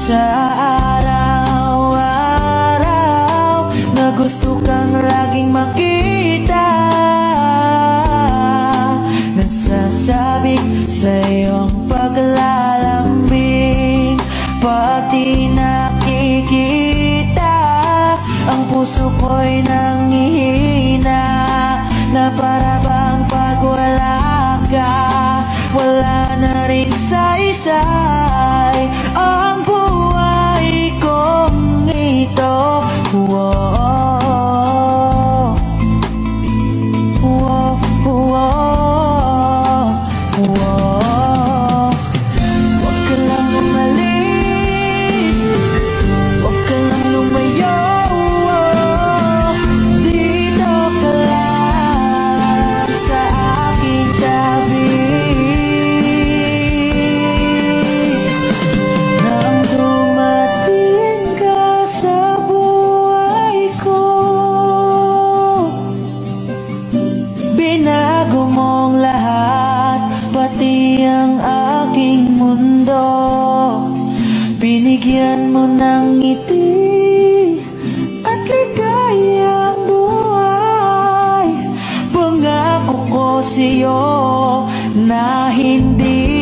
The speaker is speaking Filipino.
Sa araw-araw na gusto kang laging makita, nasasabik sa iyong paglalambing. Pati nakikita, ang puso ko'y nanghihina, na para bang pag wala ka, wala na rin saysay ang buhay kong ito. Whoa, whoa, whoa, whoa. Huwag ka lang umalis, huwag ka lang lumayo, dito ka lang sa aking tabi. Nang dumating ka sa buhay ko, binago mong lahat, pati ang aking mundo. Binigyan mo ng ngiti at ligayang buhay. Pangako ko sa'yo na hindi